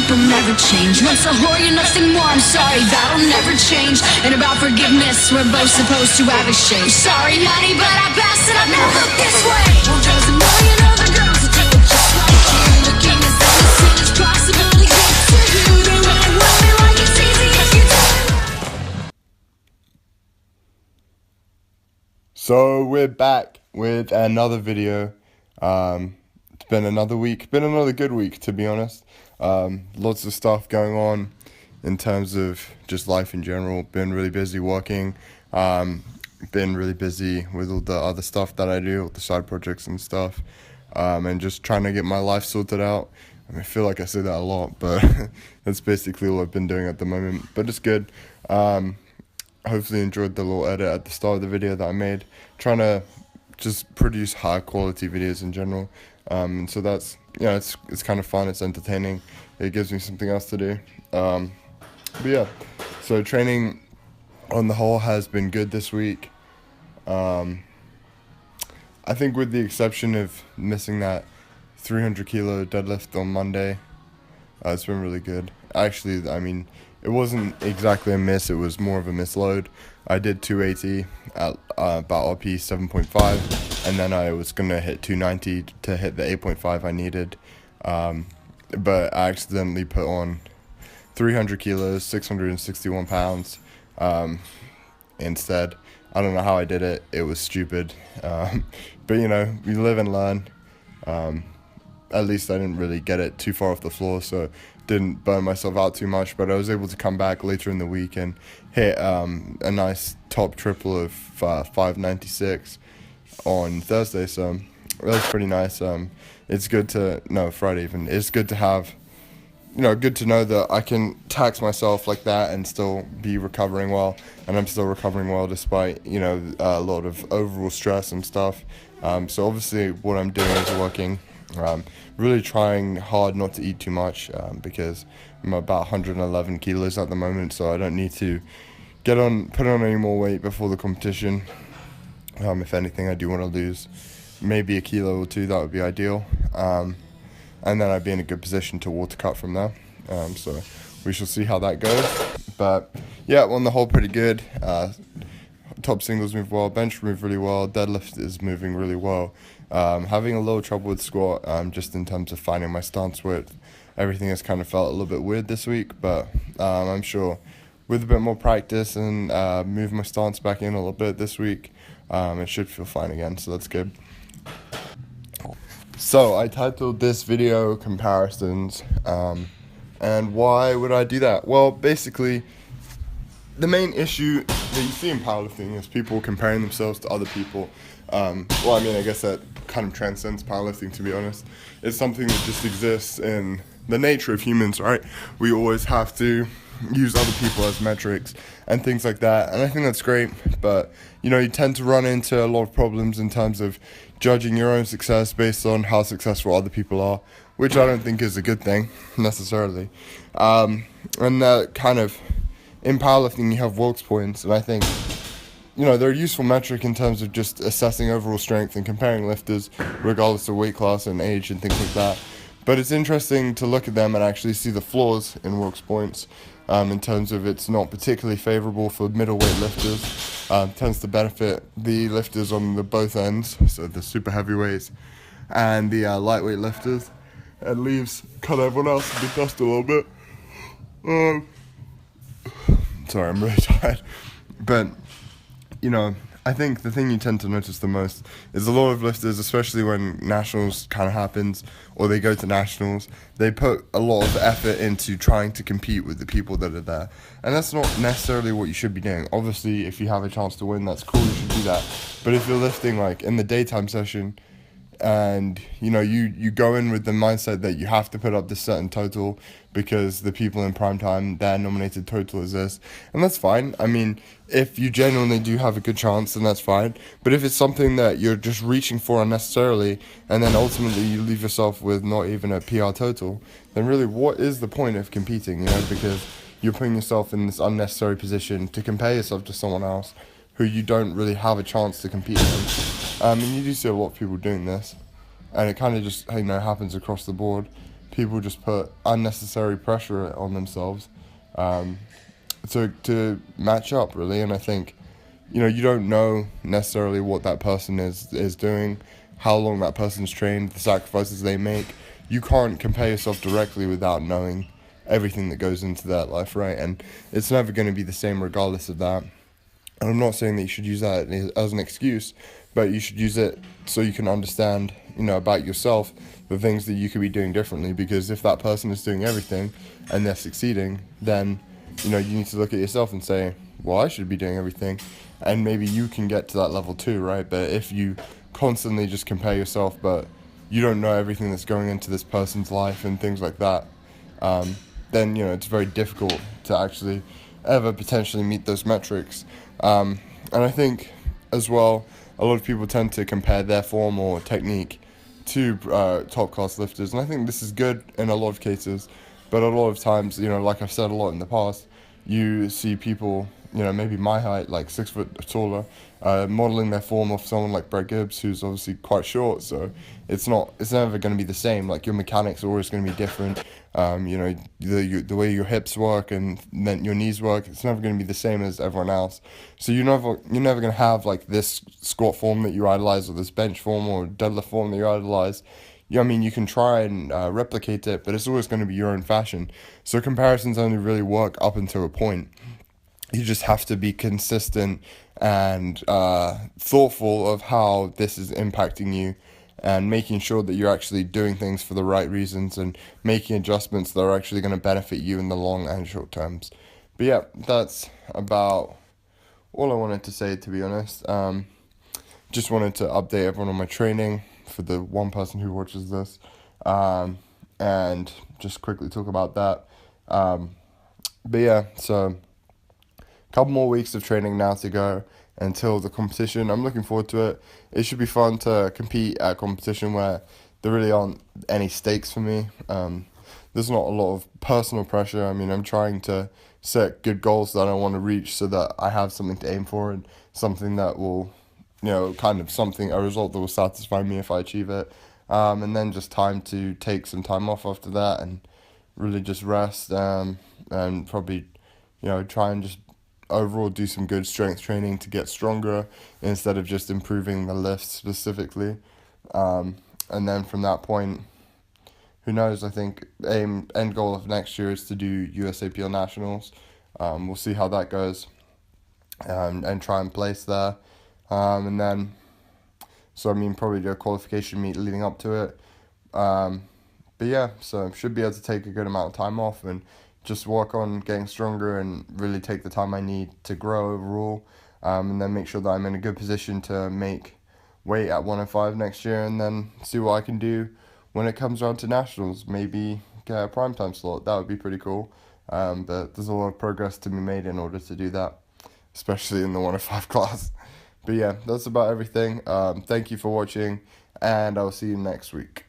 people never change. Once a whore, you're nothing more, I'm sorry, that'll never change. And about forgiveness, we're both supposed to have exchange. Sorry, honey, but I passed it, I've never looked this way. Well, there's a million other girls that do it just like you. Looking as innocent as possibly gets to you. They won't want me like it's easy if you do it. So we're back with another video. It's been another week, been another good week to be honest. Lots of stuff going on in terms of just life in general. Been really busy working, been really busy with all the other stuff that I do, all the side projects and stuff, and just trying to get my life sorted out. I feel like I say that a lot, but that's basically all I've been doing at the moment, but it's good. Hopefully enjoyed the little edit at the start of the video that I made, trying to just produce high quality videos in general. And so that's, it's kind of fun, it's entertaining, it gives me something else to do. But yeah, so training on the whole has been good this week. I think with the exception of missing that 300 kilo deadlift on Monday, it's been really good. Actually, I mean, it wasn't exactly a miss, it was more of a misload. I did 280 at about RP 7.5, and then I was going to hit 290 to hit the 8.5 I needed. But I accidentally put on 300 kilos, 661 pounds instead. I don't know how I did it, it was stupid. But you live and learn. At least I didn't really get it too far off the floor, so didn't burn myself out too much, but I was able to come back later in the week and hit a nice top triple of 596 on Thursday, so that was pretty nice. It's good to, no, Friday even, it's good to have, good to know that I can tax myself like that and still be recovering well, and I'm still recovering well despite, a lot of overall stress and stuff. So obviously what I'm doing is working. Really trying hard not to eat too much, because I'm about 111 kilos at the moment, so I don't need to put on any more weight before the competition. If anything, I do want to lose maybe a kilo or two, that would be ideal, and then I'd be in a good position to water cut from there. So we shall see how that goes, but yeah, on the whole pretty good. Top singles move well, bench move really well, deadlift is moving really well. Having a little trouble with squat, just in terms of finding my stance width. Everything has kind of felt a little bit weird this week, but I'm sure with a bit more practice and move my stance back in a little bit this week, it should feel fine again, so that's good. So I titled this video comparisons, and why would I do that? Well, basically, the main issue that you see in powerlifting is people comparing themselves to other people. I guess that kind of transcends powerlifting, to be honest. It's something that just exists in the nature of humans, right? We always have to use other people as metrics and things like that, and I think that's great, but you tend to run into a lot of problems in terms of judging your own success based on how successful other people are, which I don't think is a good thing necessarily. And that kind of, in powerlifting you have Wilks points, and I think they're a useful metric in terms of just assessing overall strength and comparing lifters regardless of weight class and age and things like that. But it's interesting to look at them and actually see the flaws in Wilks points, in terms of it's not particularly favorable for middleweight lifters. Tends to benefit the lifters on the both ends, so the super heavyweights and the lightweight lifters, and leaves kind of everyone else in the dust a little bit. Sorry, I'm really tired. But I think the thing you tend to notice the most is a lot of lifters, especially when nationals kind of happens, or they go to nationals, they put a lot of effort into trying to compete with the people that are there. And that's not necessarily what you should be doing. Obviously, if you have a chance to win, that's cool, you should do that. But if you're lifting like in the daytime session, and you go in with the mindset that you have to put up this certain total because the people in prime time, their nominated total is this, and that's fine. I mean, if you genuinely do have a good chance, then that's fine. But if it's something that you're just reaching for unnecessarily, and then ultimately you leave yourself with not even a PR total, then really what is the point of competing? Because you're putting yourself in this unnecessary position to compare yourself to someone else who you don't really have a chance to compete with. And you do see a lot of people doing this, and it kind of just happens across the board. people just put unnecessary pressure on themselves to match up, really. And I think, you don't know necessarily what that person is doing, how long that person's trained, the sacrifices they make. You can't compare yourself directly without knowing everything that goes into that life, right? And it's never going to be the same regardless of that. And I'm not saying that you should use that as an excuse, but you should use it so you can understand, about yourself, the things that you could be doing differently. Because if that person is doing everything and they're succeeding, then, you need to look at yourself and say, well, I should be doing everything. And maybe you can get to that level too, right? But if you constantly just compare yourself, but you don't know everything that's going into this person's life and things like that, then, it's very difficult to actually ever potentially meet those metrics. And I think as well, a lot of people tend to compare their form or technique to top class lifters, and I think this is good in a lot of cases, but a lot of times, like I've said a lot in the past, you see people, maybe my height, like 6 foot taller, modeling their form off someone like Brett Gibbs, who's obviously quite short. So it's never going to be the same. Like, your mechanics are always going to be different. The way your hips work and then your knees work, it's never going to be the same as everyone else. So you're never going to have like this squat form that you idolize, or this bench form or deadlift form that you idolize. You can try and replicate it, but it's always going to be your own fashion. So comparisons only really work up until a point. You just have to be consistent and thoughtful of how this is impacting you, and making sure that you're actually doing things for the right reasons and making adjustments that are actually going to benefit you in the long and short terms. But yeah, that's about all I wanted to say, to be honest. Just wanted to update everyone on my training for the one person who watches this, and just quickly talk about that. But yeah, so couple more weeks of training now to go until the competition. I'm looking forward to it. It should be fun to compete at a competition where there really aren't any stakes for me. There's not a lot of personal pressure. I'm trying to set good goals that I want to reach so that I have something to aim for, and something that will, a result that will satisfy me if I achieve it. And then just time to take some time off after that and really just rest, and probably, try and just overall do some good strength training to get stronger instead of just improving the lifts specifically. And then from that point, who knows, I think end goal of next year is to do USAPL Nationals. We'll see how that goes, and try and place there. And then, probably do a qualification meet leading up to it. But yeah, so should be able to take a good amount of time off and just work on getting stronger and really take the time I need to grow overall, and then make sure that I'm in a good position to make weight at 105 next year, and then see what I can do when it comes around to nationals. Maybe get a primetime slot. That would be pretty cool. But there's a lot of progress to be made in order to do that, especially in the 105 class. But yeah, that's about everything. Thank you for watching, and I'll see you next week.